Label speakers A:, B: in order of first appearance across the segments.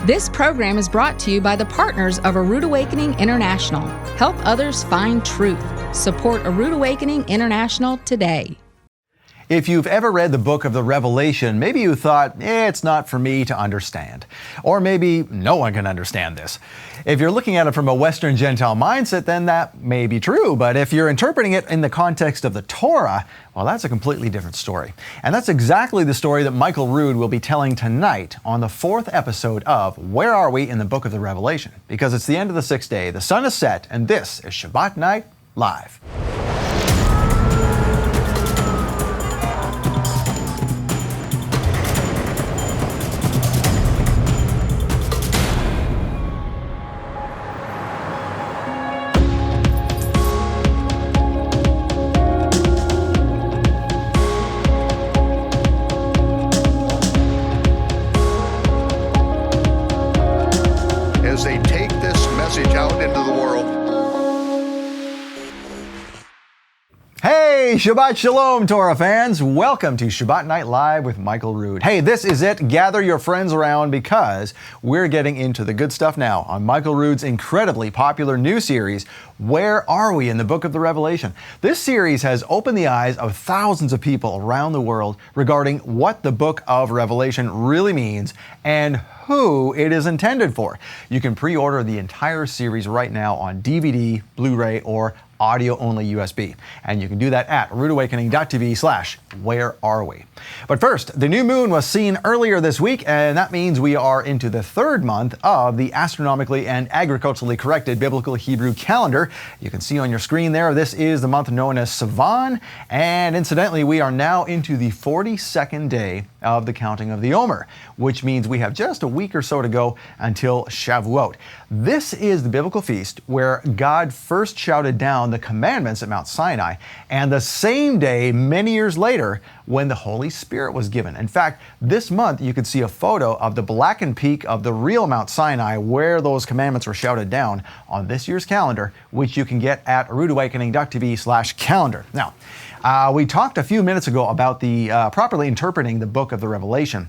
A: This program is brought to you by the partners of A Rood Awakening International. Help others find truth. Support A Rood Awakening International today.
B: If you've ever read the book of the Revelation, maybe you thought, it's not for me to understand. Or maybe no one can understand this. If you're looking at it from a Western Gentile mindset, then that may be true. But if you're interpreting it in the context of the Torah, well, that's a completely different story. And that's exactly the story that Michael Rood will be telling tonight on the 4th episode of Where Are We in the Book of the Revelation? Because it's the end of the 6th day, the sun is set, and this is Shabbat Night Live. Hey, Shabbat Shalom, Torah fans. Welcome to Shabbat Night Live with Michael Rood. Hey, this is it. Gather your friends around because we're getting into the good stuff now on Michael Rood's incredibly popular new series, Where Are We in the Book of the Revelation? This series has opened the eyes of thousands of people around the world regarding what the Book of Revelation really means and who it is intended for. You can pre-order the entire series right now on DVD, Blu-ray, or audio-only USB. And you can do that at roodawakening.tv/where are we. But first, the new moon was seen earlier this week, and that means we are into the 3rd month of the astronomically and agriculturally corrected biblical Hebrew calendar. You can see on your screen there, this is the month known as Sivan, and incidentally, we are now into the 42nd day of the counting of the Omer, which means we have just a week or so to go until Shavuot. This is the biblical feast where God first shouted down the commandments at Mount Sinai, and the same day, many years later, when the Holy Spirit was given. In fact, this month you could see a photo of the blackened peak of the real Mount Sinai where those commandments were shouted down on this year's calendar, which you can get at roodawakening.tv/calendar. Now, we talked a few minutes ago about the properly interpreting the book of the Revelation,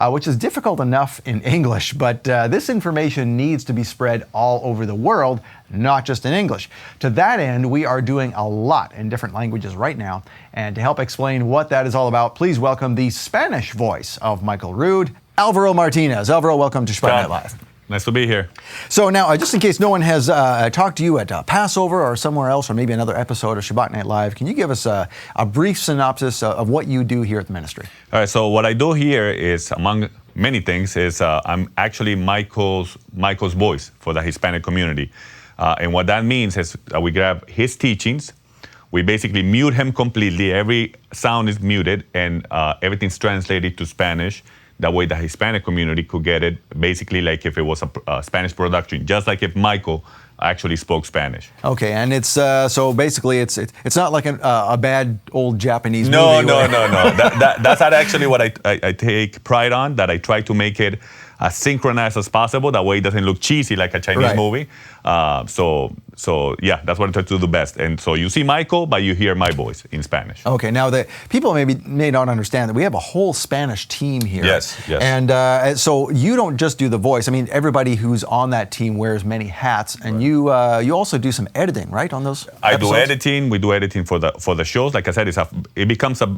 B: which is difficult enough in English, but this information needs to be spread all over the world, not just in English. To that end, we are doing a lot in different languages right now, and to help explain what that is all about, please welcome the Spanish voice of Michael Rood, Alvaro Martinez. Alvaro, welcome to Shabbat Night Live.
C: Nice to be here.
B: So now, just in case no one has talked to you at Passover or somewhere else, or maybe another episode of Shabbat Night Live, can you give us a brief synopsis of what you do here at the ministry?
C: All right, so what I do here is, among many things, is I'm actually Michael's voice for the Hispanic community. And what that means is we grab his teachings, we basically mute him completely, every sound is muted, and everything's translated to Spanish. That way the Hispanic community could get it basically like if it was a Spanish production, just like if Michael actually spoke Spanish.
B: Okay, and it's so basically it's not like a bad old Japanese movie.
C: No. That's not actually what I take pride on, that I try to make it as synchronized as possible. That way it doesn't look cheesy like a Chinese movie. So yeah, that's what I try to do best. And so you see Michael, but you hear my voice in Spanish.
B: Okay, now the people may not understand that we have a whole Spanish team here.
C: Yes.
B: And so you don't just do the voice. I mean, everybody who's on that team wears many hats, and you also do some editing, right, on those episodes?
C: I do editing. We do editing for the shows. Like I said, it becomes a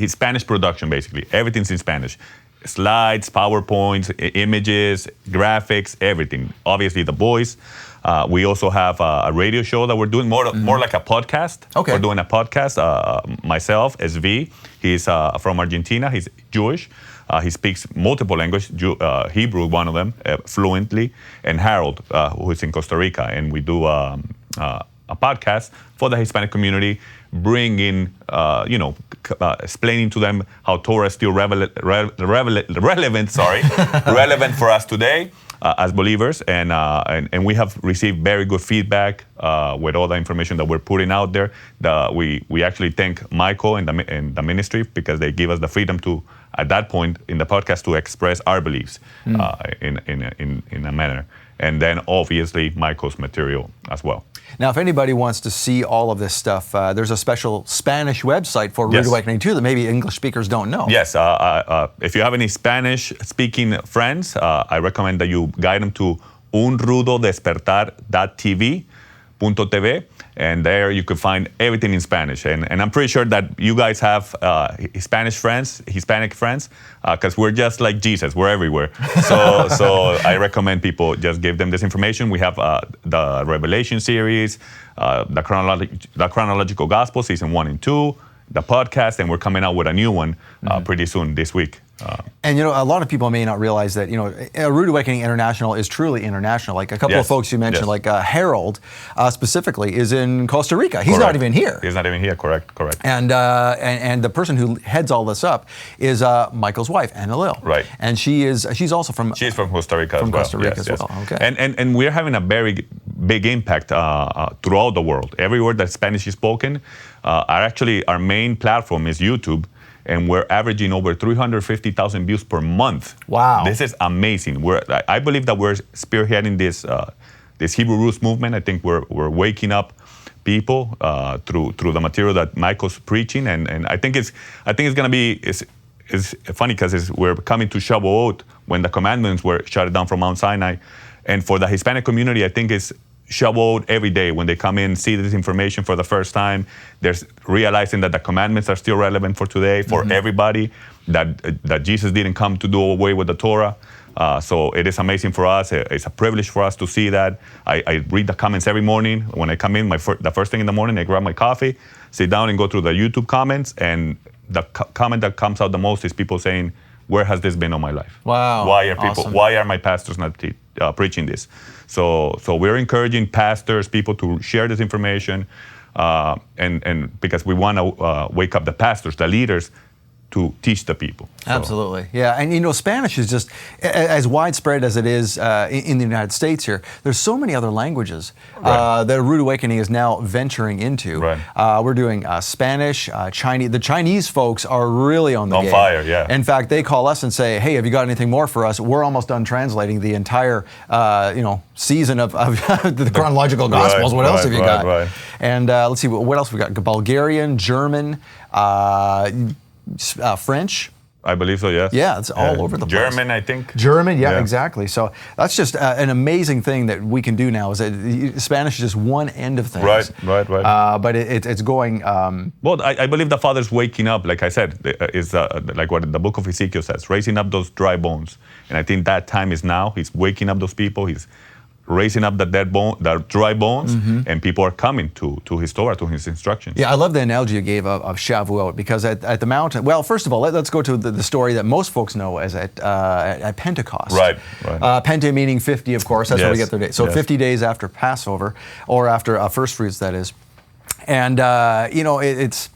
C: Spanish production basically. Everything's in Spanish. Slides, PowerPoints, images, graphics, everything. Obviously, the voice. We also have a radio show that we're doing more like a podcast.
B: Okay.
C: We're doing a podcast. Myself, SV, he's from Argentina. He's Jewish. He speaks multiple languages, Hebrew, one of them, fluently, and Harold, who is in Costa Rica. And we do a podcast for the Hispanic community, bringing, explaining to them how Torah is still relevant for us today as believers. And we have received very good feedback with all the information that we're putting out there. We actually thank Michael and the ministry because they give us the freedom to, at that point in the podcast, to express our beliefs in a manner. and then obviously Michael's material as well.
B: Now, if anybody wants to see all of this stuff, there's a special Spanish website for Rood
C: Yes.
B: Awakening too that maybe English speakers don't know.
C: Yes, if you have any Spanish-speaking friends, I recommend that you guide them to unrudodespertar.tv, and there you can find everything in Spanish. And I'm pretty sure that you guys have Hispanic friends, because we're just like Jesus, we're everywhere. So I recommend people just give them this information. We have the Revelation series, the Chronological Gospel, season 1 and 2, the podcast, and we're coming out with a new one pretty soon this week.
B: And a lot of people may not realize that Rood Awakening International is truly international. Like a couple of folks you mentioned, like Harold specifically is in Costa Rica. He's not even here.
C: He's not even here. Correct.
B: And the person who heads all this up is Michael's wife, Anna Lil.
C: Right.
B: And she's also from.
C: She's from Costa Rica.
B: From
C: as well.
B: Costa Rica
C: Yes,
B: as well. Okay.
C: And we're having a very big impact throughout the world. Everywhere that Spanish is spoken, our main platform is YouTube. And we're averaging over 350,000 views per month.
B: Wow.
C: This is amazing. I believe that we're spearheading this Hebrew roots movement. I think we're waking up people through the material that Michael's preaching, and I think it's gonna be it's funny because we're coming to Shavuot when the commandments were shut down from Mount Sinai, and for the Hispanic community, I think it's Shavuot every day when they come in, see this information for the first time. They're realizing that the commandments are still relevant for today, for everybody, that Jesus didn't come to do away with the Torah. So it is amazing for us. It's a privilege for us to see that. I read the comments every morning. When I come in, the first thing in the morning, I grab my coffee, sit down and go through the YouTube comments, and the comment that comes out the most is people saying, where has this been all my life?
B: Wow.
C: Why are my pastors not preaching this? So we're encouraging pastors, people to share this information, and because we want to wake up the pastors, the leaders, to teach the people.
B: Absolutely, yeah. And Spanish is just as widespread as it is in the United States here. There's so many other languages that Rood Awakening is now venturing into.
C: Right.
B: We're doing Spanish, Chinese. The Chinese folks are really on the game.
C: Fire, yeah.
B: In fact, they call us and say, "Hey, have you got anything more for us?" We're almost done translating the entire, season of the Chronological Gospels. What else have you got?
C: Right.
B: And let's see, what else we got? Bulgarian, German. French.
C: I believe so, yes.
B: Yeah, it's all over the place.
C: German, I think.
B: German, yeah, exactly. So that's just an amazing thing that we can do now. Is that Spanish is just one end of things.
C: Right.
B: But it's going.
C: Well, I believe the Father's waking up, like I said, is like what the book of Ezekiel says, raising up those dry bones. And I think that time is now. He's waking up those people. He's raising up the dry bones, and people are coming to his Torah, to his instructions.
B: Yeah, I love the analogy you gave of Shavuot, because at the mountain, well, first of all, let's go to the story that most folks know as at Pentecost.
C: Right.
B: Pente meaning 50, of course, that's where we get their date. So 50 days after Passover, or after first fruits, that is. And, it's...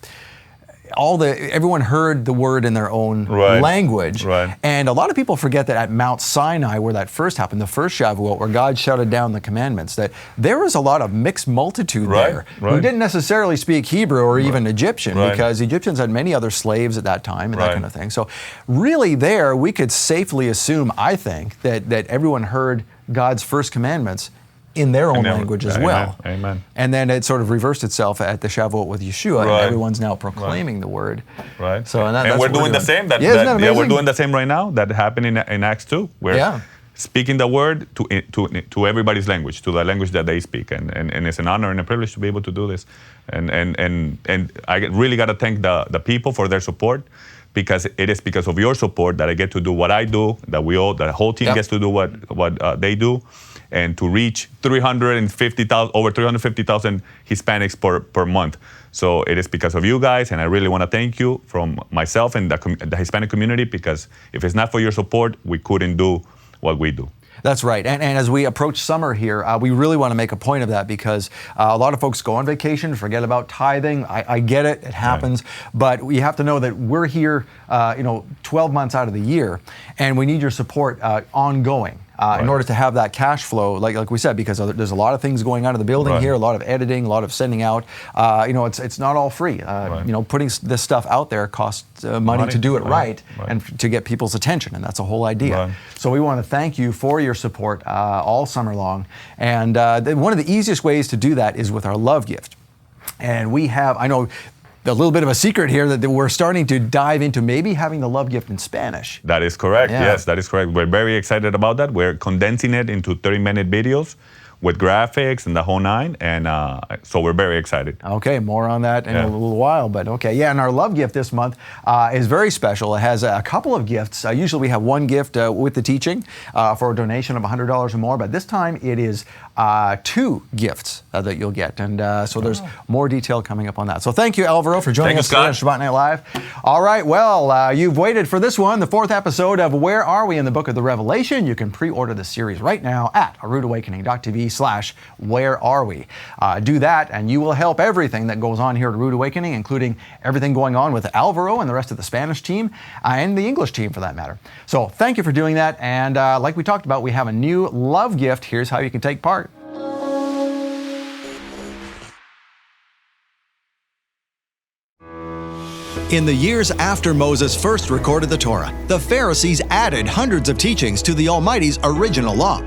B: everyone heard the word in their own language.
C: Right.
B: And a lot of people forget that at Mount Sinai, where that first happened, the first Shavuot, where God shouted down the commandments, that there was a lot of mixed multitude there who didn't necessarily speak Hebrew or even Egyptian, because Egyptians had many other slaves at that time and that kind of thing. So really there, we could safely assume, I think, that everyone heard God's first commandments in their own language as well.
C: Amen.
B: And then it sort of reversed itself at the Shavuot with Yeshua, and everyone's now proclaiming the word.
C: Right.
B: So
C: and
B: that's
C: we're doing the same. We're doing the same right now. That happened in Acts 2. We're speaking the word to everybody's language, to the language that they speak, and it's an honor and a privilege to be able to do this. And I really got to thank the people for their support, because it is because of your support that I get to do what I do, that the whole team gets to do what they do, and to reach over 350,000 Hispanics per month. So it is because of you guys, and I really want to thank you from myself and the Hispanic community, because if it's not for your support, we couldn't do what we do.
B: That's right. And as we approach summer here, we really want to make a point of that, because a lot of folks go on vacation, forget about tithing. I get it. It happens. But you have to know that we're here 12 months out of the year, and we need your support ongoing. in order to have that cash flow, like we said, because there's a lot of things going on in the building here, a lot of editing, a lot of sending out. It's not all free. Putting this stuff out there costs money to do it right and to get people's attention, and that's the whole idea. So we want to thank you for your support all summer long. And one of the easiest ways to do that is with our love gift. And we have, I know, a little bit of a secret here that we're starting to dive into maybe having the love gift in Spanish.
C: That is correct. Yeah. Yes, that is correct. We're very excited about that. We're condensing it into 30-minute videos with graphics and the whole nine, and so we're very excited. Okay,
B: more on that in a little while, but okay. Yeah, and our love gift this month is very special. It has a couple of gifts. Usually we have one gift with the teaching for a donation of $100 or more, but this time it is 2 gifts that you'll get, and so there's more detail coming up on that. So thank you, Alvaro, for joining us today on Shabbat Night Live. All right, well, you've waited for this one, the 4th episode of Where Are We in the Book of the Revelation. You can pre-order the series right now at roodawakening.tv/Where Are We. Do that, and you will help everything that goes on here at Rood Awakening, including everything going on with Alvaro and the rest of the Spanish team and the English team, for that matter. So thank you for doing that, and like we talked about, we have a new love gift. Here's how you can take part.
D: In the years after Moses first recorded the Torah, the Pharisees added hundreds of teachings to the Almighty's original law.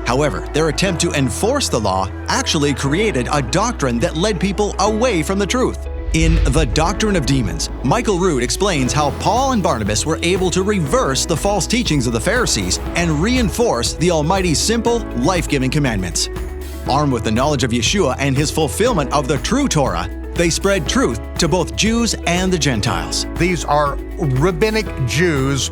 D: However, their attempt to enforce the law actually created a doctrine that led people away from the truth. In The Doctrine of Demons, Michael Rood explains how Paul and Barnabas were able to reverse the false teachings of the Pharisees and reinforce the Almighty's simple, life-giving commandments. Armed with the knowledge of Yeshua and his fulfillment of the true Torah, they spread truth to both Jews and the Gentiles.
E: These are rabbinic Jews,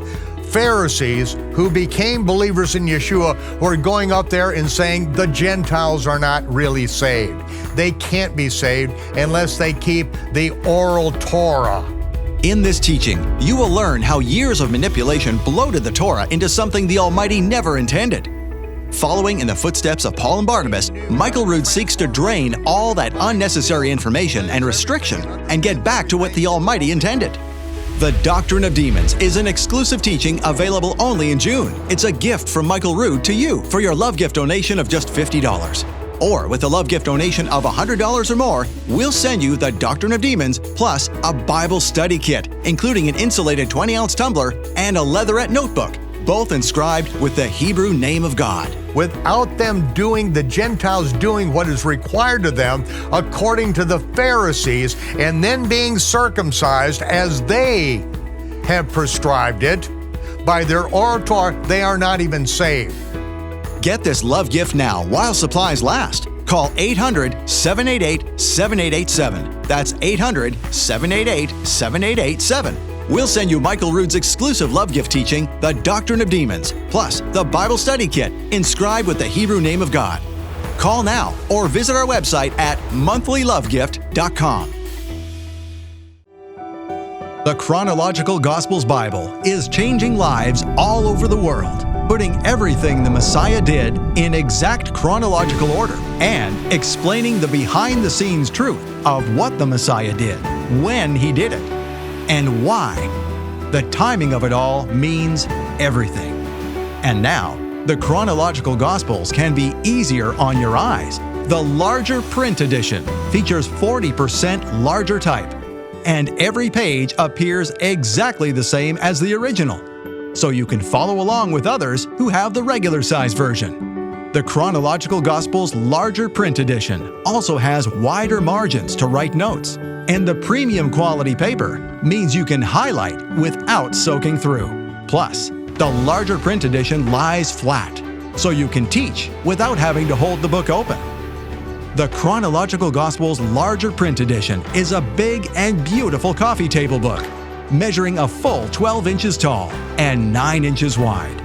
E: Pharisees, who became believers in Yeshua, who are going up there and saying the Gentiles are not really saved. They can't be saved unless they keep the oral Torah.
D: In this teaching, you will learn how years of manipulation bloated the Torah into something the Almighty never intended. Following in the footsteps of Paul and Barnabas, Michael Rood seeks to drain all that unnecessary information and restriction and get back to what the Almighty intended. The Doctrine of Demons is an exclusive teaching available only in June. It's a gift from Michael Rood to you for your love gift donation of just $50. Or with a love gift donation of $100 or more, we'll send you the Doctrine of Demons plus a Bible study kit, including an insulated 20-ounce tumbler and a leatherette notebook, both inscribed with the Hebrew name of God.
E: Without them doing, the Gentiles doing what is required of them according to the Pharisees, and then being circumcised as they have prescribed it by their oral Torah, they are not even saved.
D: Get this love gift now while supplies last. Call 800-788-7887. That's 800-788-7887. We'll send you Michael Rood's exclusive love gift teaching, The Doctrine of Demons, plus the Bible study kit inscribed with the Hebrew name of God. Call now or visit our website at monthlylovegift.com. The Chronological Gospels Bible is changing lives all over the world, putting everything the Messiah did in exact chronological order and explaining the behind-the-scenes truth of what the Messiah did, when he did it, and why. The timing of it all means everything. And now, the Chronological Gospels can be easier on your eyes. The larger print edition features 40% larger type, and every page appears exactly the same as the original, so you can follow along with others who have the regular size version. The Chronological Gospels larger print edition also has wider margins to write notes, and the premium quality paper means you can highlight without soaking through. Plus, the larger print edition lies flat, so you can teach without having to hold the book open. The Chronological Gospels larger print edition is a big and beautiful coffee table book, measuring a full 12 inches tall and 9 inches wide.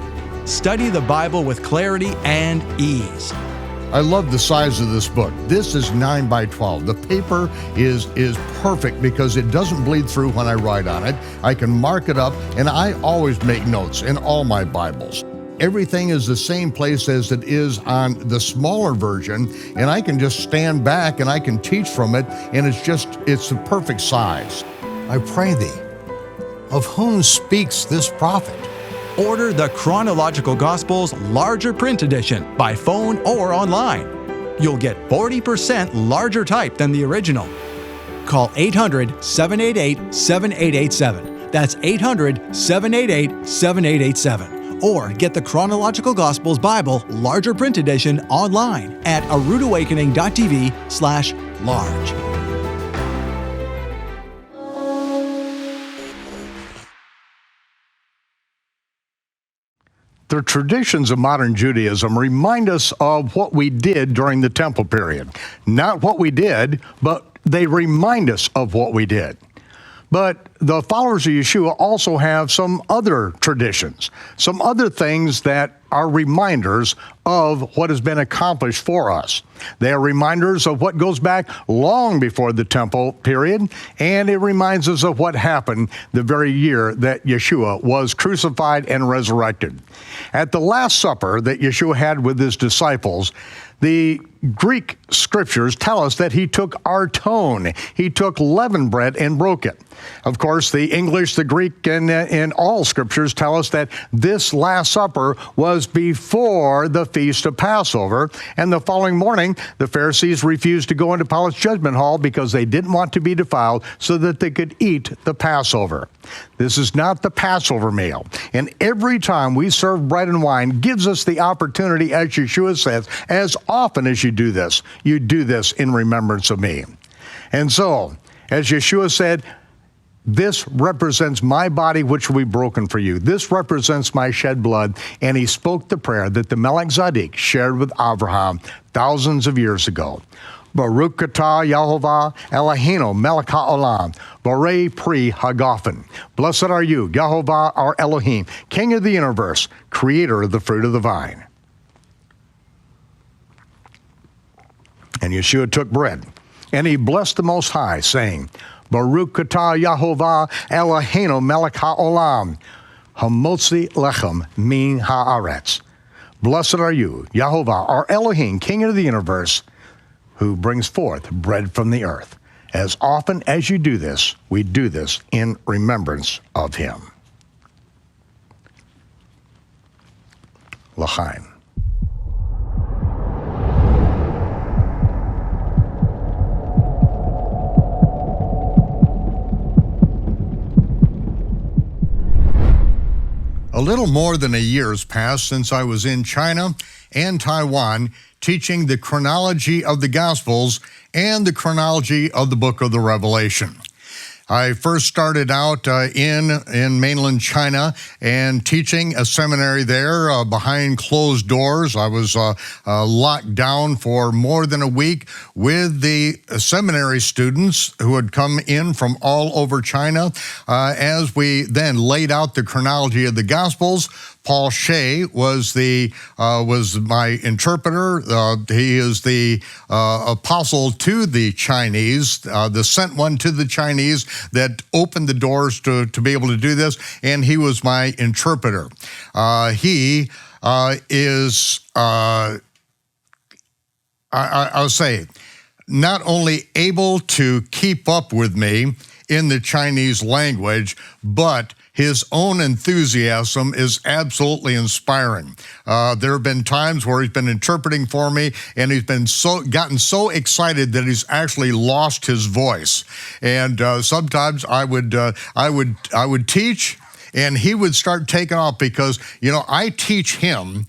D: Study the Bible with clarity and ease.
E: I love the size of this book. This is 9 by 12. The paper is perfect because it doesn't bleed through when I write on it. I can mark it up, and I always make notes in all my Bibles. Everything is the same place as it is on the smaller version, and I can just stand back and I can teach from it, and it's the perfect size. I pray thee, of whom speaks this prophet?
D: order the Chronological Gospels larger print edition by phone or online. You'll get 40% larger type than the original. Call 800-788-7887. That's 800-788-7887. Or get the Chronological Gospels Bible larger print edition online at aroodawakening.tv/large.
E: The traditions of modern Judaism remind us of what we did during the temple period. Not what we did, but they remind us of what we did. But the followers of Yeshua also have some other traditions, some other things that are reminders of what has been accomplished for us. They are reminders of what goes back long before the temple period, and it reminds us of what happened the very year that Yeshua was crucified and resurrected. At the Last Supper that Yeshua had with his disciples, the Greek scriptures tell us that he took our tone. He took leavened bread and broke it. Of course, the English, the Greek, and all scriptures tell us that this Last Supper was before the Feast of Passover, and the following morning, the Pharisees refused to go into Pilate's judgment hall because they didn't want to be defiled so that they could eat the Passover. This is not the Passover meal, and every time we serve bread and wine gives us the opportunity, as Yeshua says, as often as you do this in remembrance of me. And so, as Yeshua said, this represents my body, which will be broken for you. This represents my shed blood. And he spoke the prayer that the Melech Tzedek shared with Abraham thousands of years ago. Baruch atah Yehovah Eloheinu melech haolam, borei pri hagafen. Blessed are you, Yehovah our Elohim, King of the universe, creator of the fruit of the vine. And Yeshua took bread, and he blessed the Most High, saying, Baruch atah Yehovah Eloheinu melech haolam, hamotzi lechem min haaretz. Blessed are you, Yehovah, our Elohim, King of the universe, who brings forth bread from the earth. As often as you do this, we do this in remembrance of him. L'chaim. A little more than a year has passed since I was in China and Taiwan teaching the chronology of the Gospels and the chronology of the book of the Revelation. I first started out in mainland China and teaching a seminary there behind closed doors. I was locked down for more than a week with the seminary students who had come in from all over China. As we then laid out the chronology of the Gospels, Paul Shea was my interpreter. He is the apostle to the Chinese, the sent one to the Chinese that opened the doors to be able to do this, and he was my interpreter. He is, I'll say, not only able to keep up with me in the Chinese language, but his own enthusiasm is absolutely inspiring. There have been times where he's been interpreting for me, and he's been gotten so excited that he's actually lost his voice. And sometimes I would teach, and he would start taking off because I teach him.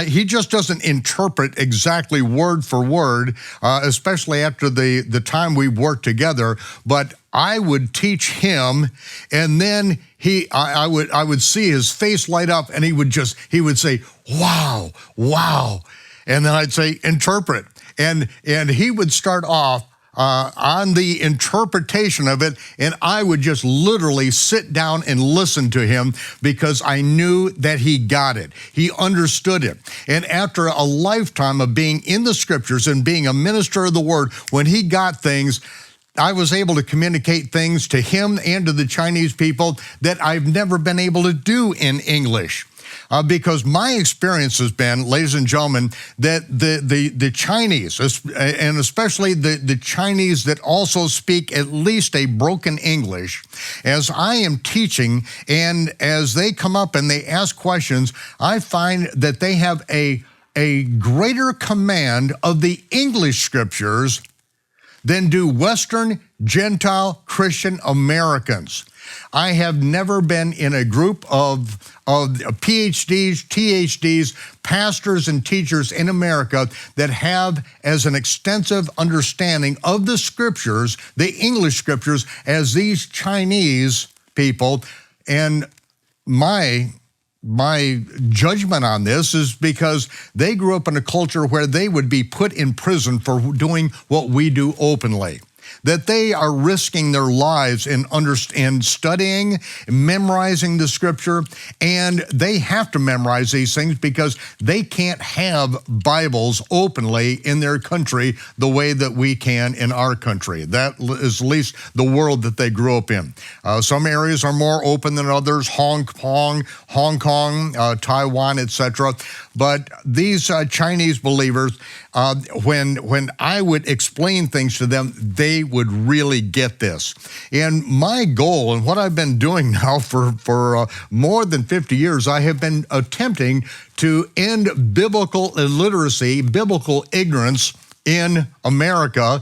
E: He just doesn't interpret exactly word for word, especially after the time we worked together. But I would teach him, and then I would see his face light up, and he would say, "Wow, wow," and then I'd say, "Interpret," and he would start off on the interpretation of it, and I would just literally sit down and listen to him because I knew that he got it. He understood it. And after a lifetime of being in the scriptures and being a minister of the word, when he got things, I was able to communicate things to him and to the Chinese people that I've never been able to do in English. Because my experience has been, ladies and gentlemen, that the Chinese, and especially the Chinese that also speak at least a broken English, as I am teaching and as they come up and they ask questions, I find that they have a greater command of the English scriptures than do Western Gentile Christian Americans. I have never been in a group of PhDs, THDs, pastors and teachers in America that have as an extensive understanding of the scriptures, the English scriptures, as these Chinese people. And my judgment on this is because they grew up in a culture where they would be put in prison for doing what we do openly. That they are risking their lives in studying, memorizing the scripture, and they have to memorize these things because they can't have Bibles openly in their country the way that we can in our country. That is at least the world that they grew up in. Some areas are more open than others, Hong Kong, Taiwan, etc. But these Chinese believers, when I would explain things to them, they would really get this. And my goal, and what I've been doing now for more than 50 years, I have been attempting to end biblical illiteracy, biblical ignorance in America,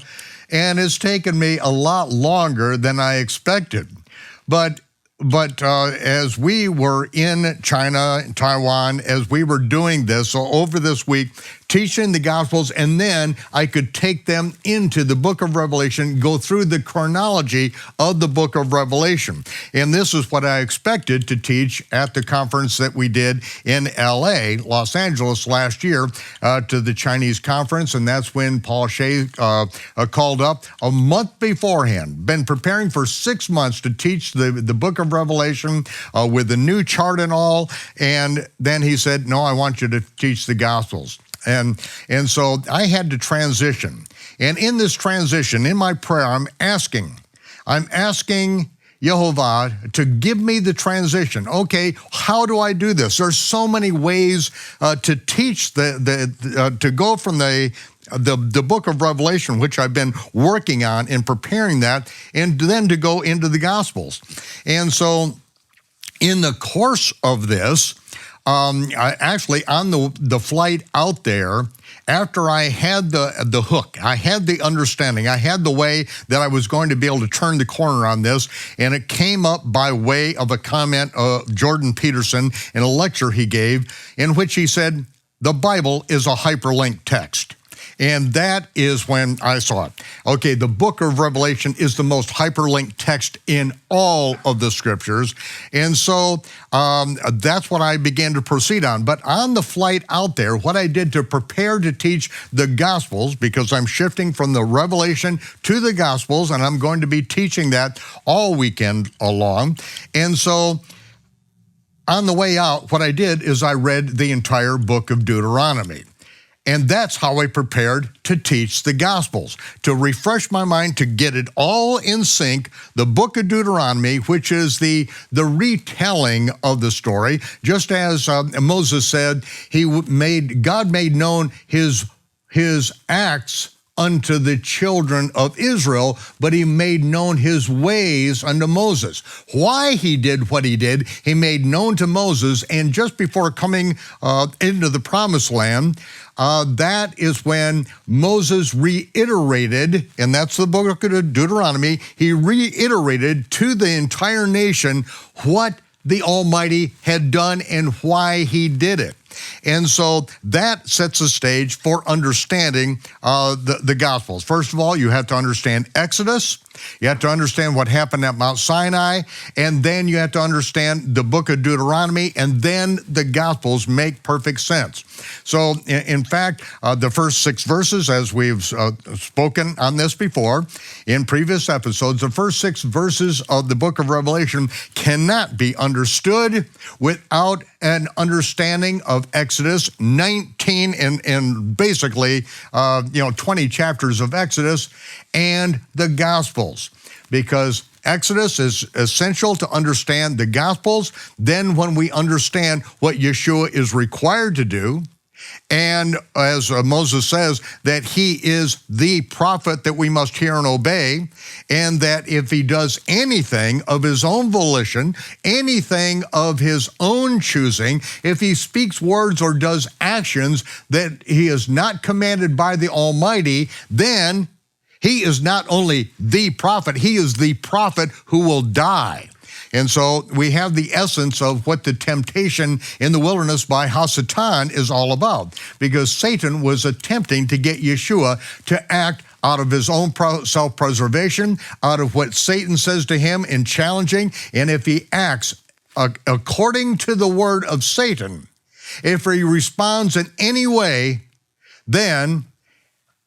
E: and it's taken me a lot longer than I expected. But as we were in China, Taiwan, as we were doing this, so over this week, teaching the Gospels, and then I could take them into the book of Revelation, go through the chronology of the book of Revelation. And this is what I expected to teach at the conference that we did in LA, Los Angeles last year, to the Chinese conference, and that's when Paul Shea called up a month beforehand. Been preparing for 6 months to teach the book of Revelation with a new chart and all, and then he said, no, I want you to teach the Gospels. And so I had to transition. And in this transition, in my prayer, I'm asking Jehovah to give me the transition. Okay, how do I do this? There's so many ways to teach to go from the book of Revelation, which I've been working on and preparing that, and then to go into the Gospels. And so in the course of this, actually on the flight out there, after I had the hook, I had the understanding, I had the way that I was going to be able to turn the corner on this, and it came up by way of a comment of Jordan Peterson in a lecture he gave, in which he said, the Bible is a hyperlinked text. And that is when I saw it. Okay, the book of Revelation is the most hyperlinked text in all of the scriptures. And so that's what I began to proceed on. But on the flight out there, what I did to prepare to teach the Gospels, because I'm shifting from the Revelation to the Gospels, and I'm going to be teaching that all weekend long. And so on the way out, what I did is I read the entire book of Deuteronomy. And that's how I prepared to teach the Gospels, to refresh my mind, to get it all in sync. The book of Deuteronomy, which is the retelling of the story, just as Moses said, God made known his acts unto the children of Israel, but he made known his ways unto Moses. Why he did what he did, he made known to Moses, and just before coming into the promised land, that is when Moses reiterated, and that's the book of Deuteronomy, he reiterated to the entire nation what the Almighty had done and why he did it. And so that sets the stage for understanding the Gospels. First of all, you have to understand Exodus. You have to understand what happened at Mount Sinai. And then you have to understand the book of Deuteronomy. And then the Gospels make perfect sense. So in fact, the first 6 verses, as we've spoken on this before in previous episodes, the first 6 verses of the book of Revelation cannot be understood without an understanding of Exodus, 19 and basically 20 chapters of Exodus, and the Gospels, because Exodus is essential to understand the Gospels. Then when we understand what Yeshua is required to do, and as Moses says, that he is the prophet that we must hear and obey, and that if he does anything of his own volition, anything of his own choosing, if he speaks words or does actions that he is not commanded by the Almighty, then he is not only the prophet, he is the prophet who will die. And so we have the essence of what the temptation in the wilderness by Hasatan is all about, because Satan was attempting to get Yeshua to act out of his own self-preservation, out of what Satan says to him in challenging, and if he acts according to the word of Satan, if he responds in any way, then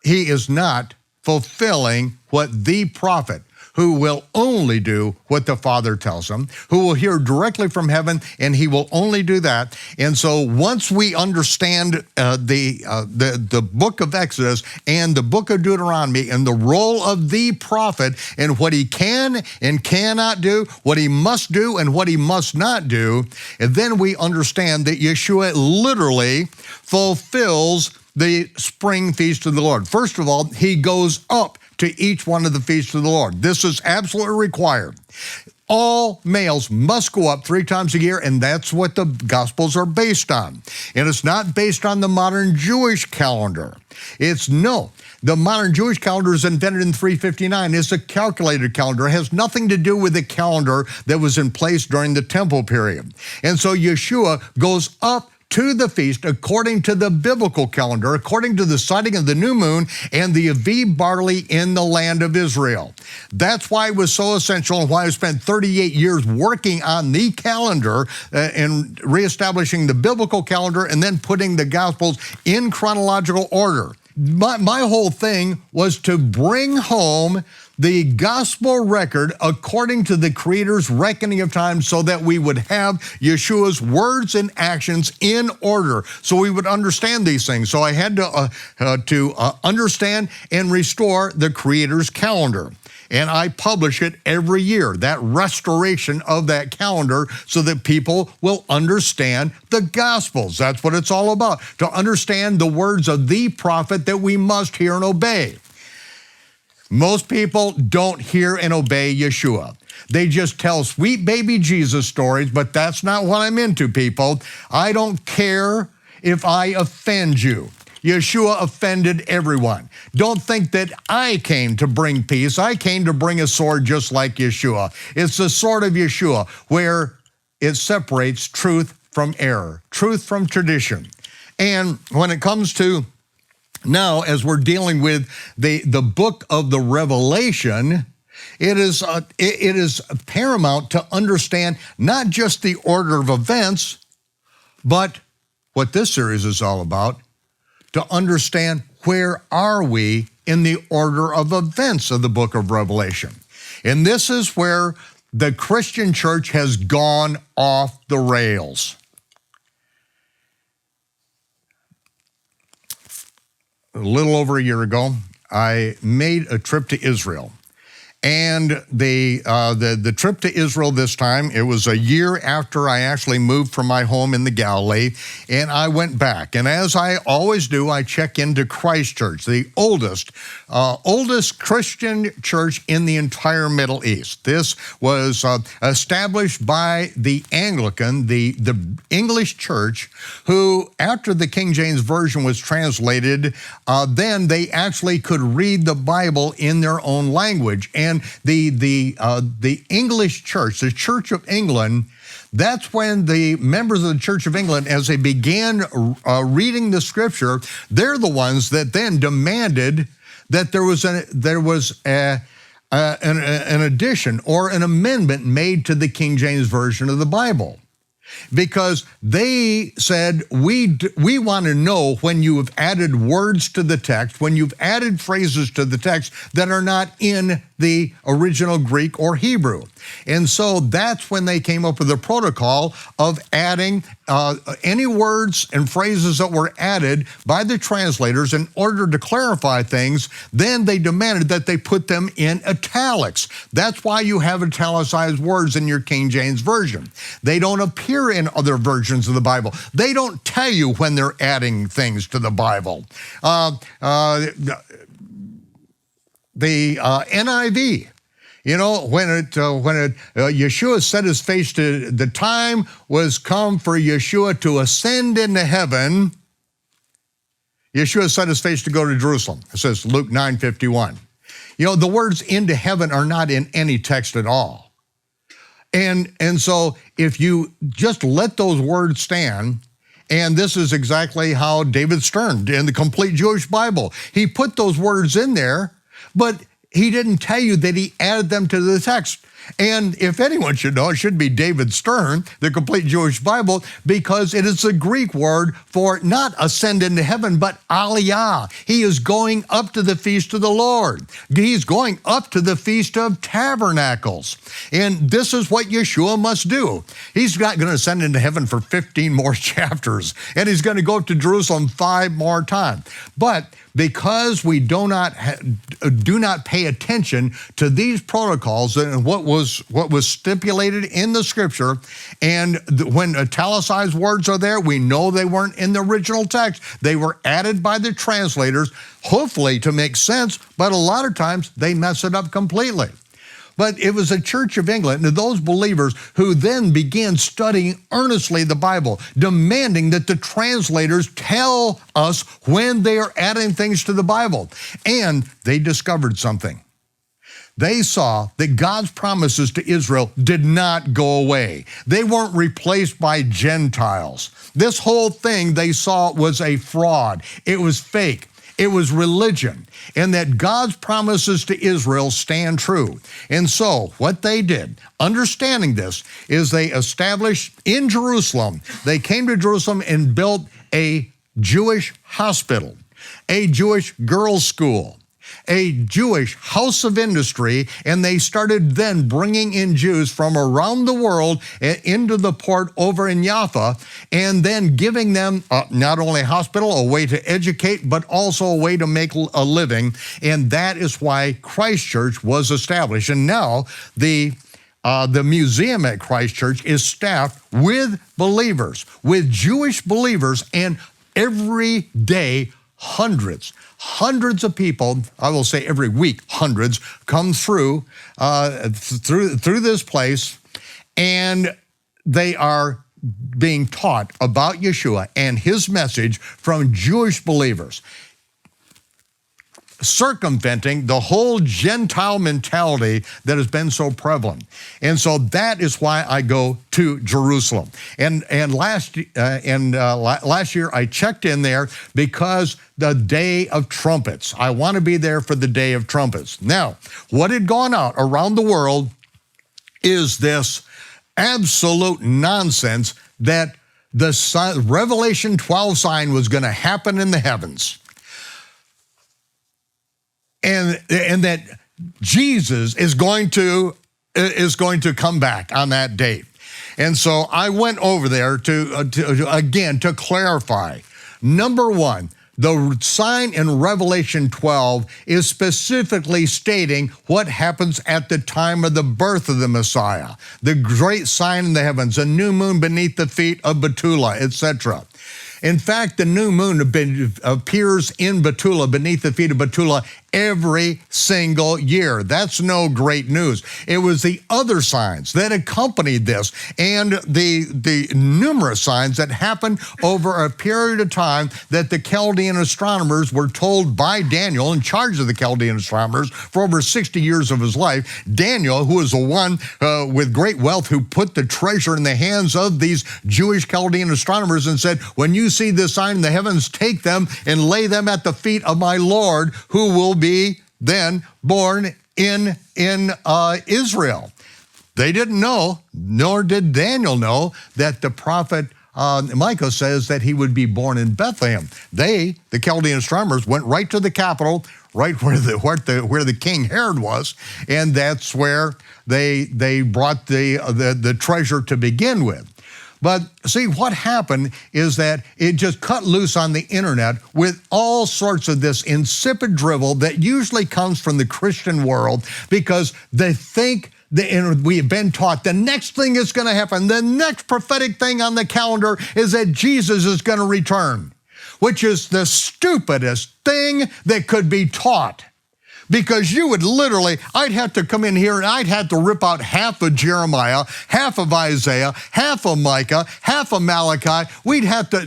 E: he is not fulfilling what the prophet, who will only do what the Father tells him, who will hear directly from heaven, and he will only do that. And so once we understand the book of Exodus and the book of Deuteronomy and the role of the prophet and what he can and cannot do, what he must do and what he must not do, and then we understand that Yeshua literally fulfills the spring feast of the Lord. First of all, he goes up to each one of the feasts of the Lord. This is absolutely required. All males must go up 3 times a year, and that's what the Gospels are based on. And it's not based on the modern Jewish calendar. The modern Jewish calendar is invented in 359. It's a calculated calendar. It has nothing to do with the calendar that was in place during the temple period. And so Yeshua goes up to the feast according to the biblical calendar, according to the sighting of the new moon and the Aviv barley in the land of Israel. That's why it was so essential and why I spent 38 years working on the calendar and reestablishing the biblical calendar and then putting the Gospels in chronological order. My whole thing was to bring home the gospel record according to the Creator's reckoning of time so that we would have Yeshua's words and actions in order, so we would understand these things. So I had to understand and restore the Creator's calendar. And I publish it every year, that restoration of that calendar, so that people will understand the Gospels. That's what it's all about, to understand the words of the prophet that we must hear and obey. Most people don't hear and obey Yeshua. They just tell sweet baby Jesus stories, but that's not what I'm into, people. I don't care if I offend you. Yeshua offended everyone. Don't think that I came to bring peace. I came to bring a sword just like Yeshua. It's the sword of Yeshua where it separates truth from error, truth from tradition. And when it comes to now, as we're dealing with the book of the Revelation, it is paramount to understand not just the order of events, but what this series is all about, to understand where are we in the order of events of the book of Revelation. And this is where the Christian church has gone off the rails. A little over a year ago, I made a trip to Israel. And the trip to Israel this time, it was a year after I actually moved from my home in the Galilee, and I went back. And as I always do, I check into Christ Church, the oldest Christian church in the entire Middle East. This was established by the Anglican, the English church, who, after the King James Version was translated, then they actually could read the Bible in their own language. And the English church, the Church of England, that's when the members of the Church of England, as they began reading the scripture, they're the ones that then demanded that there was an addition or an amendment made to the King James Version of the Bible. Because they said, we want to know when you have added words to the text, when you've added phrases to the text that are not in the original Greek or Hebrew. And so that's when they came up with the protocol of adding any words and phrases that were added by the translators in order to clarify things, then they demanded that they put them in italics. That's why you have italicized words in your King James Version. They don't appear in other versions of the Bible. They don't tell you when they're adding things to the Bible. The NIV, you know, when Yeshua set his face to, the time was come for Yeshua to ascend into heaven. Yeshua set his face to go to Jerusalem. It says Luke 9:51. You know, the words into heaven are not in any text at all. And so if you just let those words stand, and this is exactly how David Stern in the Complete Jewish Bible, he put those words in there, but he didn't tell you that he added them to the text. And if anyone should know, it should be David Stern, the Complete Jewish Bible, because it is the Greek word for not ascend into heaven, but aliyah. He is going up to the feast of the Lord. He's going up to the Feast of Tabernacles. And this is what Yeshua must do. He's not going to ascend into heaven for 15 more chapters, and he's going to go up to Jerusalem 5 more times. But because we do not pay attention to these protocols and what was stipulated in the scripture, and when italicized words are there, we know they weren't in the original text. They were added by the translators, hopefully to make sense, but a lot of times they mess it up completely. But it was the Church of England and those believers who then began studying earnestly the Bible, demanding that the translators tell us when they are adding things to the Bible. And they discovered something. They saw that God's promises to Israel did not go away. They weren't replaced by Gentiles. This whole thing they saw was a fraud. It was fake. It was religion, and that God's promises to Israel stand true. And so what they did, understanding this, is they established in Jerusalem, they came to Jerusalem and built a Jewish hospital, a Jewish girls' school, a Jewish house of industry, and they started then bringing in Jews from around the world into the port over in Jaffa, and then giving them not only a hospital, a way to educate, but also a way to make a living. And that is why Christ Church was established. And now the museum at Christ Church is staffed with believers, with Jewish believers, and every day hundreds of people, I will say every week, hundreds come through this place, and they are being taught about Yeshua and his message from Jewish believers, circumventing the whole Gentile mentality that has been so prevalent. And so that is why I go to Jerusalem. And last year I checked in there because the Day of Trumpets. I want to be there for the Day of Trumpets. Now, what had gone out around the world is this absolute nonsense that the Revelation 12 sign was going to happen in the heavens. And that Jesus is going to come back on that date. And so I went over there to clarify. Number one, the sign in Revelation 12 is specifically stating what happens at the time of the birth of the Messiah. The great sign in the heavens, a new moon beneath the feet of Betula, etc. In fact, the new moon appears in Betula, beneath the feet of Betula, every single year. That's no great news. It was the other signs that accompanied this, and the numerous signs that happened over a period of time that the Chaldean astronomers were told by Daniel, in charge of the Chaldean astronomers for over 60 years of his life. Daniel, who was the one with great wealth who put the treasure in the hands of these Jewish Chaldean astronomers and said, when you see this sign in the heavens, take them and lay them at the feet of my Lord, who will be then born in Israel. They didn't know, nor did Daniel know, that the prophet Micah says that he would be born in Bethlehem. The Chaldean astronomers, went right to the capital, right where the king Herod was, and that's where they brought the treasure to begin with. But see, what happened is that it just cut loose on the internet with all sorts of this insipid drivel that usually comes from the Christian world because they think we have been taught the next thing is going to happen, the next prophetic thing on the calendar is that Jesus is going to return, which is the stupidest thing that could be taught. Because you would literally, I'd have to come in here and I'd have to rip out half of Jeremiah, half of Isaiah, half of Micah, half of Malachi. We'd have to,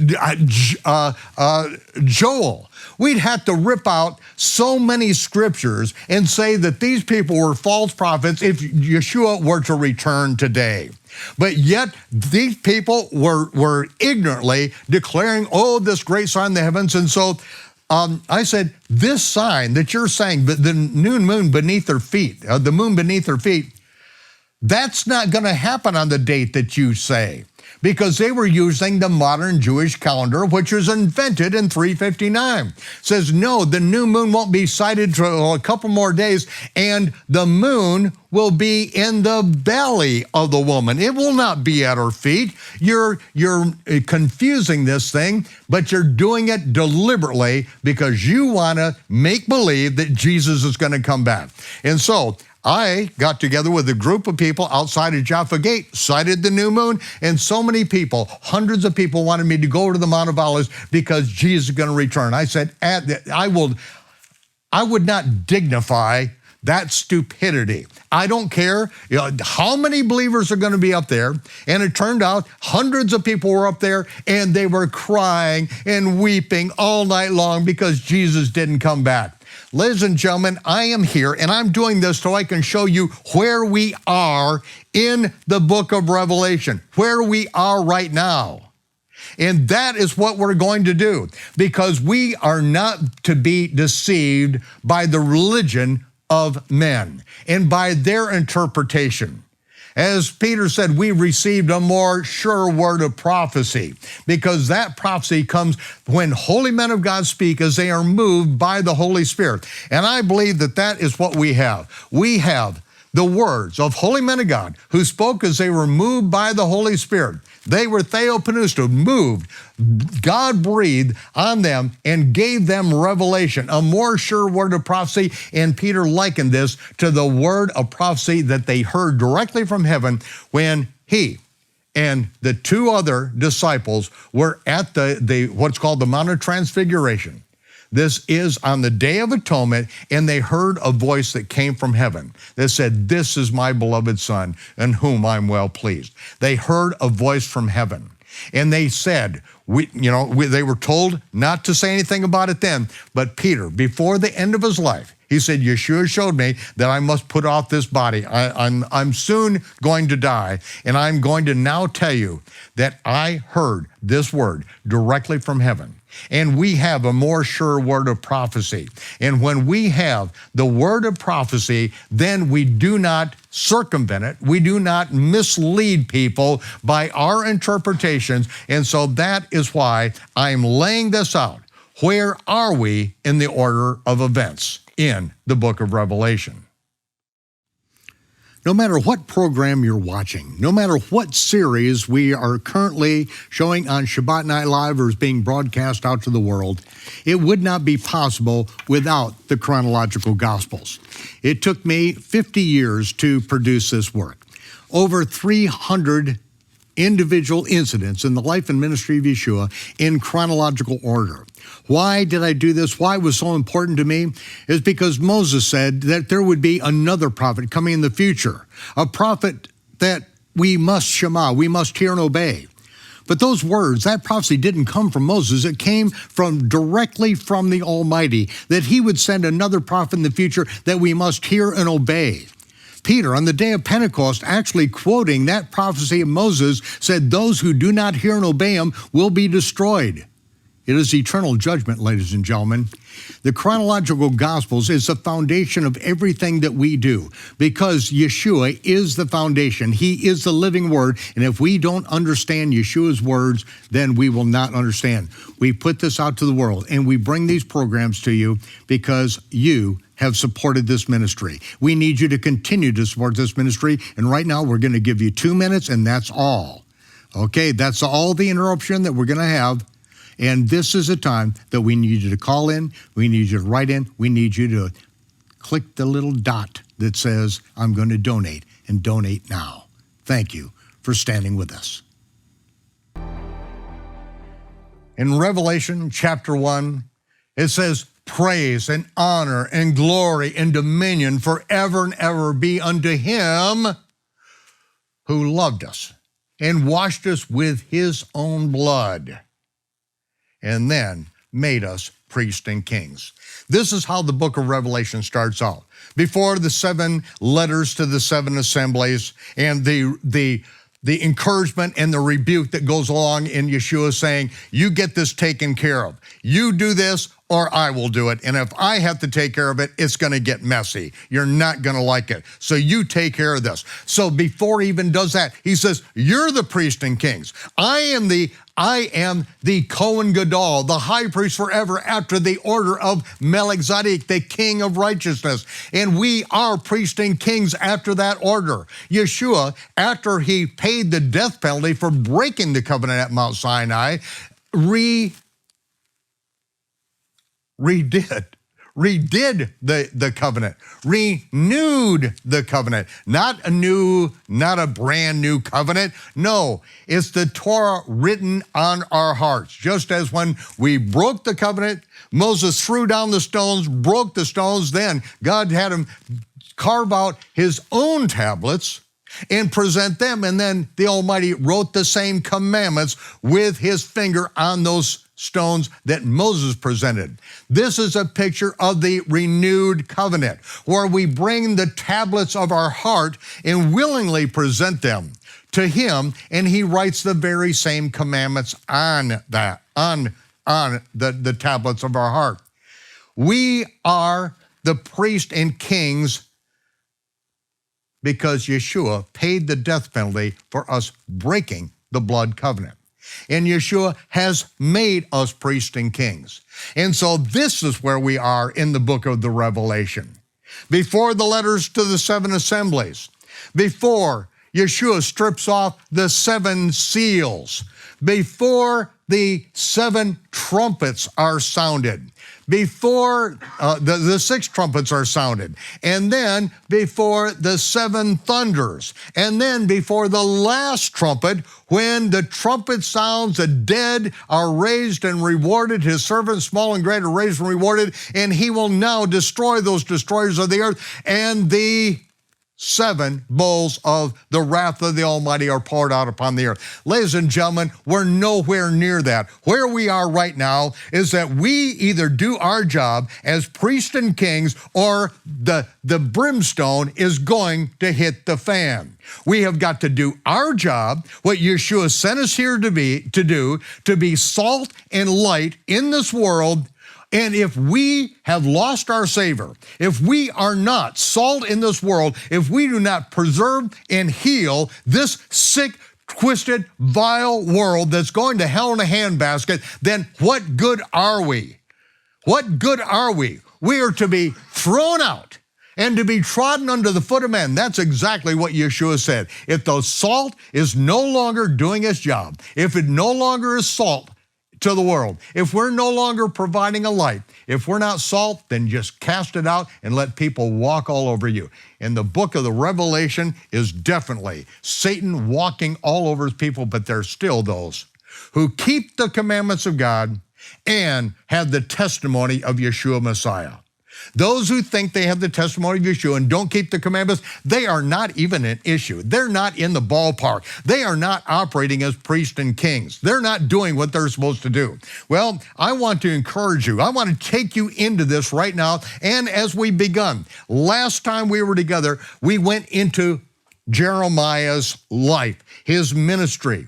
E: Joel. We'd have to rip out so many scriptures and say that these people were false prophets if Yeshua were to return today. But yet these people were ignorantly declaring, oh, this great sign in the heavens. And so I said, this sign that you're saying, the new moon beneath their feet, the moon beneath their feet, that's not going to happen on the date that you say, because they were using the modern Jewish calendar, which was invented in 359. It says, no, the new moon won't be sighted for a couple more days, and the moon will be in the belly of the woman. It will not be at her feet. You're confusing this thing, but you're doing it deliberately because you want to make believe that Jesus is going to come back. And so I got together with a group of people outside of Jaffa Gate, sighted the new moon, and so many people, hundreds of people wanted me to go to the Mount of Olives because Jesus is going to return. I said, I would not dignify that stupidity. I don't care how many believers are going to be up there. And it turned out hundreds of people were up there and they were crying and weeping all night long because Jesus didn't come back. Ladies and gentlemen, I am here and I'm doing this so I can show you where we are in the book of Revelation, where we are right now. And that is what we're going to do, because we are not to be deceived by the religion of men and by their interpretation. As Peter said, we received a more sure word of prophecy, because that prophecy comes when holy men of God speak as they are moved by the Holy Spirit. And I believe that that is what we have. We have the words of holy men of God who spoke as they were moved by the Holy Spirit. They were theopneustos, moved. God breathed on them and gave them revelation, a more sure word of prophecy. And Peter likened this to the word of prophecy that they heard directly from heaven when he and the two other disciples were at the what's called the Mount of Transfiguration. This is on the Day of Atonement, and they heard a voice that came from heaven that said, "This is my beloved Son, in whom I'm well pleased." They heard a voice from heaven, and they said, they were told not to say anything about it then, but Peter, before the end of his life, he said, Yeshua showed me that I must put off this body. I'm soon going to die, and I'm going to now tell you that I heard this word directly from heaven. And we have a more sure word of prophecy. And when we have the word of prophecy, then we do not circumvent it. We do not mislead people by our interpretations. And so that is why I'm laying this out. Where are we in the order of events in the book of Revelation? No matter what program you're watching, no matter what series we are currently showing on Shabbat Night Live or is being broadcast out to the world, it would not be possible without the chronological Gospels. It took me 50 years to produce this work. Over 300 individual incidents in the life and ministry of Yeshua in chronological order. Why did I do this? Why it was so important to me is because Moses said that there would be another prophet coming in the future, a prophet that we must shema, we must hear and obey. But those words, that prophecy didn't come from Moses. It came directly from the Almighty, that he would send another prophet in the future that we must hear and obey. Peter, on the day of Pentecost, actually quoting that prophecy of Moses, said, "Those who do not hear and obey him will be destroyed." It is eternal judgment, ladies and gentlemen. The chronological Gospels is the foundation of everything that we do, because Yeshua is the foundation. He is the living word, and if we don't understand Yeshua's words, then we will not understand. We put this out to the world, and we bring these programs to you because you have supported this ministry. We need you to continue to support this ministry, and right now we're going to give you 2 minutes, and that's all. Okay, that's all the interruption that we're going to have. And this is a time that we need you to call in, we need you to write in, we need you to click the little dot that says, I'm going to donate, and donate now. Thank you for standing with us. In Revelation chapter 1, it says, praise and honor and glory and dominion forever and ever be unto him who loved us and washed us with his own blood, and then made us priests and kings. This is how the book of Revelation starts out. Before the 7 letters to the 7 assemblies and the encouragement and the rebuke that goes along in Yeshua saying, you get this taken care of. You do this or I will do it. And if I have to take care of it, it's going to get messy. You're not going to like it. So you take care of this. So before he even does that, he says, you're the priest and kings. I am the Kohen Gadol, the high priest forever after the order of Melchizedek, the king of righteousness. And we are priests and kings after that order. Yeshua, after he paid the death penalty for breaking the covenant at Mount Sinai, redid the covenant, renewed the covenant. Not a brand new covenant. No, it's the Torah written on our hearts. Just as when we broke the covenant, Moses threw down the stones, broke the stones, then God had him carve out his own tablets and present them, and then the Almighty wrote the same commandments with his finger on those stones that Moses presented. This is a picture of the renewed covenant, where we bring the tablets of our heart and willingly present them to him, and he writes the very same commandments on the tablets of our heart. We are the priests and kings because Yeshua paid the death penalty for us breaking the blood covenant. And Yeshua has made us priests and kings. And so this is where we are in the book of the Revelation. Before the letters to the 7 assemblies, before Yeshua strips off the 7 seals, before the 7 trumpets are sounded, before the 6 trumpets are sounded, and then before the 7 thunders, and then before the last trumpet, when the trumpet sounds, the dead are raised and rewarded, his servants, small and great, are raised and rewarded, and he will now destroy those destroyers of the earth, and the 7 bowls of the wrath of the Almighty are poured out upon the earth. Ladies and gentlemen, we're nowhere near that. Where we are right now is that we either do our job as priests and kings, or the brimstone is going to hit the fan. We have got to do our job, what Yeshua sent us here to do, to be salt and light in this world. And if we have lost our savor, if we are not salt in this world, if we do not preserve and heal this sick, twisted, vile world that's going to hell in a handbasket, then what good are we? What good are we? We are to be thrown out and to be trodden under the foot of men. That's exactly what Yeshua said. If the salt is no longer doing its job, if it no longer is salt to the world, if we're no longer providing a light, if we're not salt, then just cast it out and let people walk all over you. And the book of the Revelation is definitely Satan walking all over his people, but there's still those who keep the commandments of God and have the testimony of Yeshua Messiah. Those who think they have the testimony of Yeshua and don't keep the commandments, they are not even an issue. They're not in the ballpark. They are not operating as priests and kings. They're not doing what they're supposed to do. Well, I want to encourage you. I want to take you into this right now. And as we begun, last time we were together, we went into Jeremiah's life, his ministry.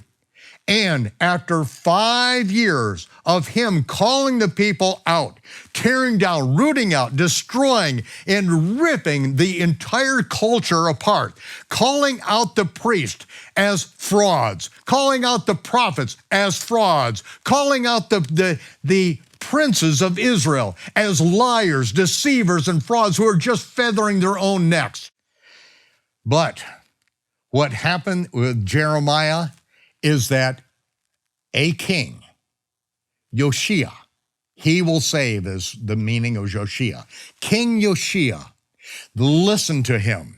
E: And after 5 years of him calling the people out, tearing down, rooting out, destroying, and ripping the entire culture apart, calling out the priest as frauds, calling out the prophets as frauds, calling out the princes of Israel as liars, deceivers, and frauds who are just feathering their own necks. But what happened with Jeremiah is that a king, Yoshia, he will save is the meaning of Yoshia. King Yoshia, listen to him.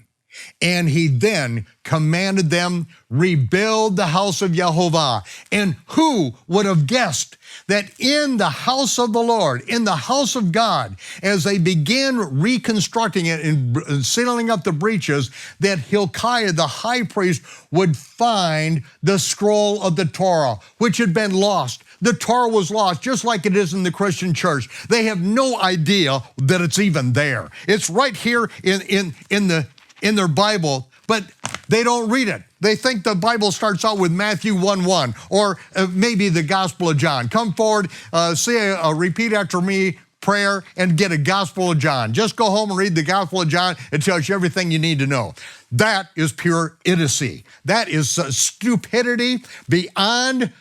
E: And he then commanded them, rebuild the house of Jehovah. And who would have guessed that in the house of the Lord, in the house of God, as they began reconstructing it and sealing up the breaches, that Hilkiah, the high priest, would find the scroll of the Torah, which had been lost. The Torah was lost, just like it is in the Christian church. They have no idea that it's even there. It's right here in their Bible, but they don't read it. They think the Bible starts out with Matthew 1:1, or maybe the Gospel of John. Come forward, say a repeat after me prayer, and get a Gospel of John. Just go home and read the Gospel of John. It tells you everything you need to know. That is pure idiocy. That is stupidity beyond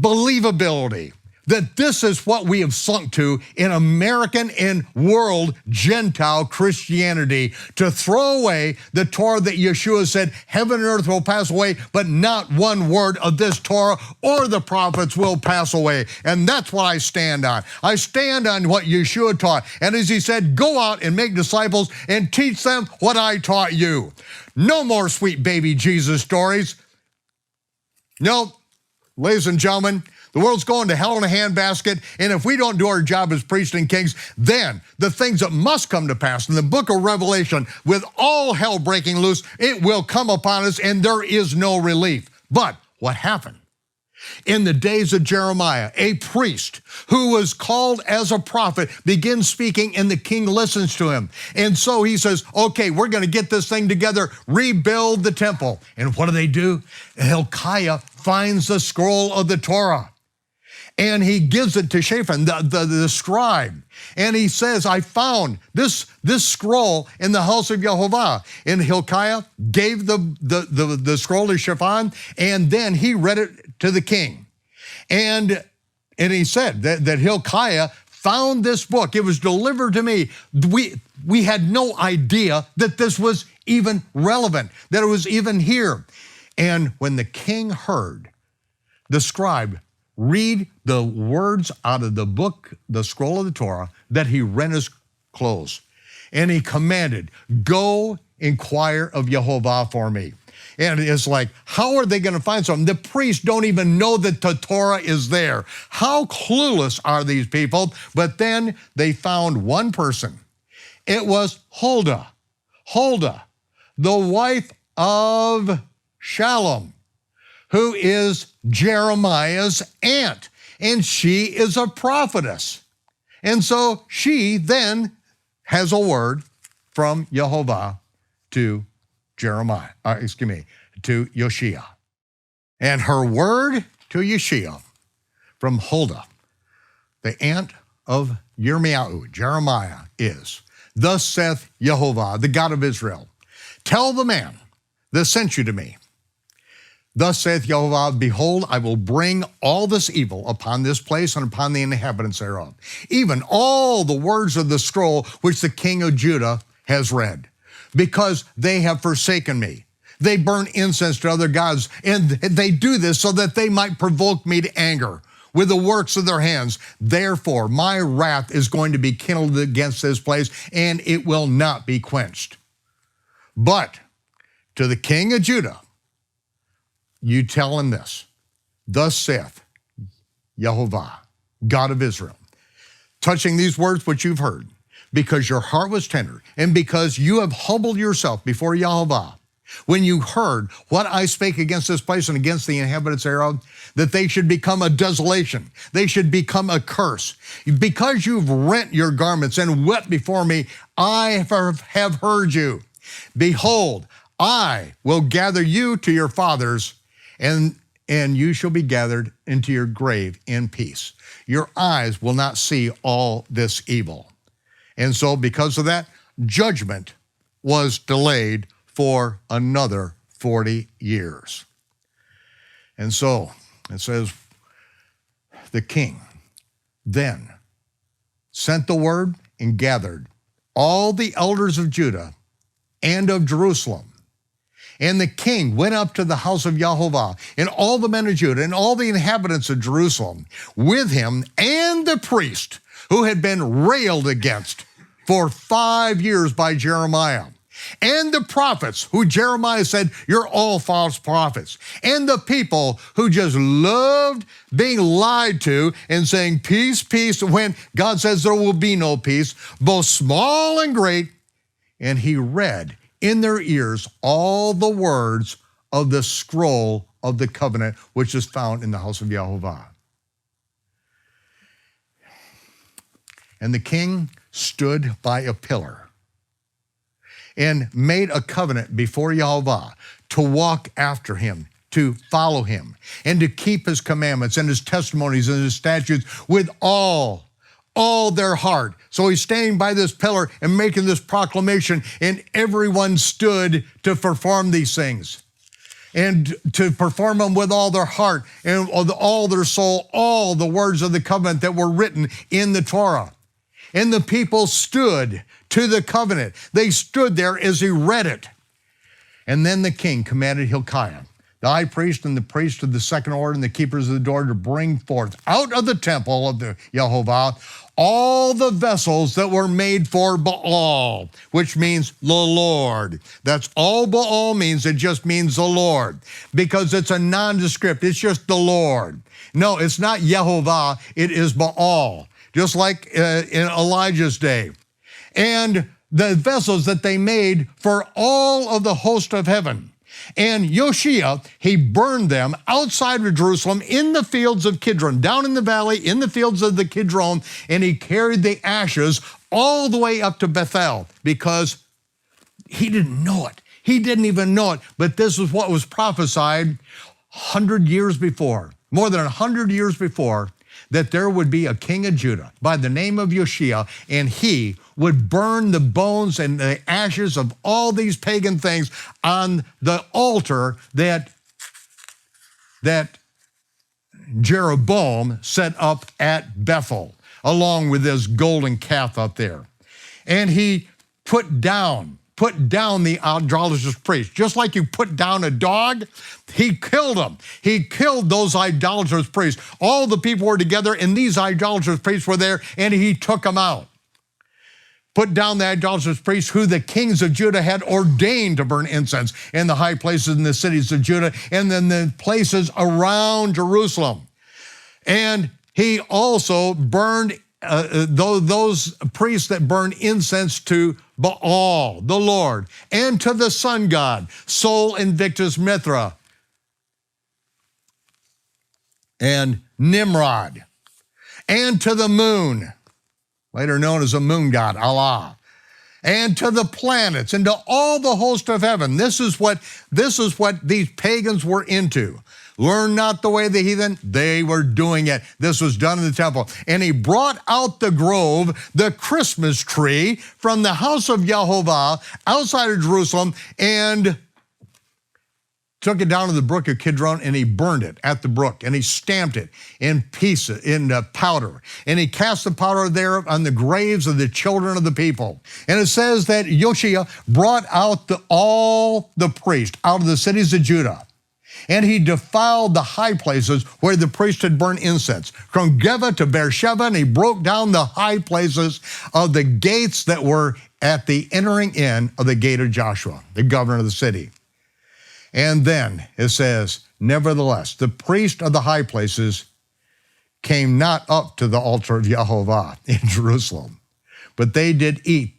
E: believability. That this is what we have sunk to in American and world Gentile Christianity, to throw away the Torah that Yeshua said, heaven and earth will pass away, but not one word of this Torah or the prophets will pass away. And that's what I stand on. I stand on what Yeshua taught. And as he said, go out and make disciples and teach them what I taught you. No more sweet baby Jesus stories. No, ladies and gentlemen, the world's going to hell in a handbasket, and if we don't do our job as priests and kings, then the things that must come to pass in the book of Revelation, with all hell breaking loose, it will come upon us, and there is no relief. But what happened? In the days of Jeremiah, a priest who was called as a prophet begins speaking, and the king listens to him. And so he says, okay, we're going to get this thing together, rebuild the temple. And what do? Hilkiah finds the scroll of the Torah. And he gives it to Shaphan, the scribe. And he says, I found this scroll in the house of Jehovah. And Hilkiah gave the scroll to Shaphan, and then he read it to the king. And he said that Hilkiah found this book. It was delivered to me. We had no idea that this was even relevant, that it was even here. And when the king heard the scribe read the words out of the book, the scroll of the Torah, that he rent his clothes. And he commanded, go inquire of Jehovah for me. And it's like, how are they going to find something? The priests don't even know that the Torah is there. How clueless are these people? But then they found one person. It was Huldah, the wife of Shallum, who is Jeremiah's aunt, and she is a prophetess. And so she then has a word from Jehovah to to Yoshia. And her word to Yoshia from Huldah, the aunt of Jeremiah, is, thus saith Jehovah, the God of Israel, tell the man that sent you to me, thus saith Jehovah, behold, I will bring all this evil upon this place and upon the inhabitants thereof, even all the words of the scroll which the king of Judah has read, because they have forsaken me. They burn incense to other gods, and they do this so that they might provoke me to anger with the works of their hands. Therefore, my wrath is going to be kindled against this place, and it will not be quenched. But to the king of Judah, you tell him this, thus saith Jehovah, God of Israel, touching these words which you've heard, because your heart was tender, and because you have humbled yourself before Jehovah, when you heard what I spake against this place and against the inhabitants thereof, that they should become a desolation, they should become a curse. Because you've rent your garments and wept before me, I have heard you. Behold, I will gather you to your fathers, and you shall be gathered into your grave in peace. Your eyes will not see all this evil. And so because of that, judgment was delayed for another 40 years. And so it says, the king then sent the word and gathered all the elders of Judah and of Jerusalem, And the king went up to the house of Jehovah, and all the men of Judah, and all the inhabitants of Jerusalem with him, and the priest who had been railed against for 5 years by Jeremiah, and the prophets who Jeremiah said, you're all false prophets, and the people who just loved being lied to and saying, peace, peace, when God says there will be no peace, both small and great. And he read in their ears all the words of the scroll of the covenant, which is found in the house of Jehovah. And the king stood by a pillar and made a covenant before Jehovah to walk after him, to follow him, and to keep his commandments and his testimonies and his statutes with all their heart. So he's standing by this pillar and making this proclamation, and everyone stood to perform these things, and to perform them with all their heart and all their soul, all the words of the covenant that were written in the Torah. And the people stood to the covenant. They stood there as he read it. And then the king commanded Hilkiah, the high priest, and the priest of the second order, and the keepers of the door, to bring forth out of the temple of the Jehovah all the vessels that were made for Baal, which means the Lord. That's all Baal means. It just means the Lord, because it's a nondescript. It's just the Lord. No, it's not Jehovah. It is Baal, just like in Elijah's day. And the vessels that they made for all of the host of heaven. And Yoshia, he burned them outside of Jerusalem in the fields of Kidron, down in the valley, in the fields of the Kidron, and he carried the ashes all the way up to Bethel, because he didn't know it. He didn't even know it, but this is what was prophesied 100 years before, more than 100 years before, that there would be a king of Judah by the name of Yoshia, and he would burn the bones and the ashes of all these pagan things on the altar that Jeroboam set up at Bethel, along with this golden calf up there. And he put down the idolatrous priests. Just like you put down a dog, he killed them. He killed those idolatrous priests. All the people were together, and these idolatrous priests were there, and he took them out. Put down the idolatrous priests who the kings of Judah had ordained to burn incense in the high places in the cities of Judah, and then the places around Jerusalem. And he also burned those priests that burn incense to Baal, the Lord, and to the sun god, Sol Invictus Mithra, and Nimrod, and to the moon, later known as the moon god, Allah, and to the planets, and to all the host of heaven. This is what these pagans were into. Learn not the way of the heathen. They were doing it. This was done in the temple. And he brought out the grove, the Christmas tree, from the house of Jehovah outside of Jerusalem, and took it down to the brook of Kidron, and he burned it at the brook, and he stamped it in pieces, in powder. And he cast the powder there on the graves of the children of the people. And it says that Yoshia brought out all the priests out of the cities of Judah, and he defiled the high places where the priest had burned incense, from Geba to Beersheba, and he broke down the high places of the gates that were at the entering in of the gate of Joshua, the governor of the city. And then it says, nevertheless, the priest of the high places came not up to the altar of Jehovah in Jerusalem, but they did eat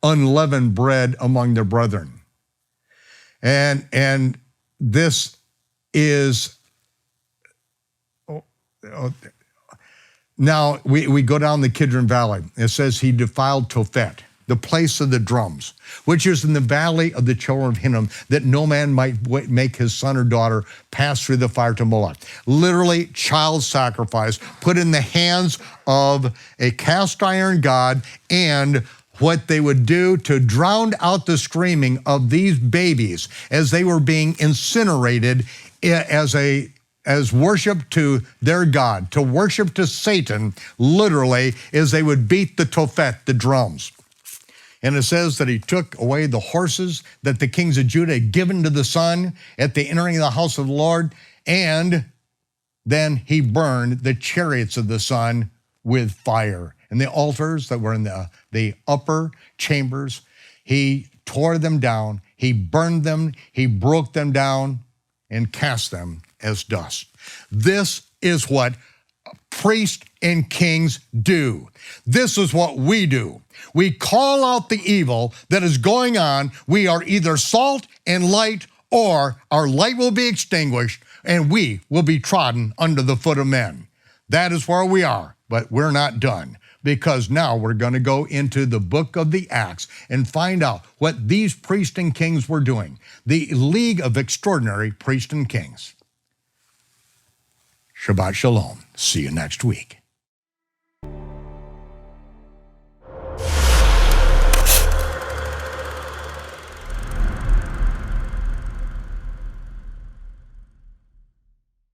E: unleavened bread among their brethren. And this is, now we go down the Kidron Valley. It says he defiled Tophet, the place of the drums, which is in the valley of the children of Hinnom, that no man might make his son or daughter pass through the fire to Moloch. Literally, child sacrifice put in the hands of a cast iron god, and what they would do to drown out the screaming of these babies as they were being incinerated as worship to their God, to worship to Satan, literally, as they would beat the Tophet, the drums. And it says that he took away the horses that the kings of Judah had given to the sun at the entering of the house of the Lord, and then he burned the chariots of the sun with fire. And the altars that were in the upper chambers, he tore them down, he burned them, he broke them down, and cast them as dust. This is what priests and kings do. This is what we do. We call out the evil that is going on. We are either salt and light, or our light will be extinguished and we will be trodden under the foot of men. That is where we are, but we're not done, because now we're going to go into the book of the Acts and find out what these priests and kings were doing. The League of Extraordinary Priests and Kings. Shabbat Shalom. See you next week.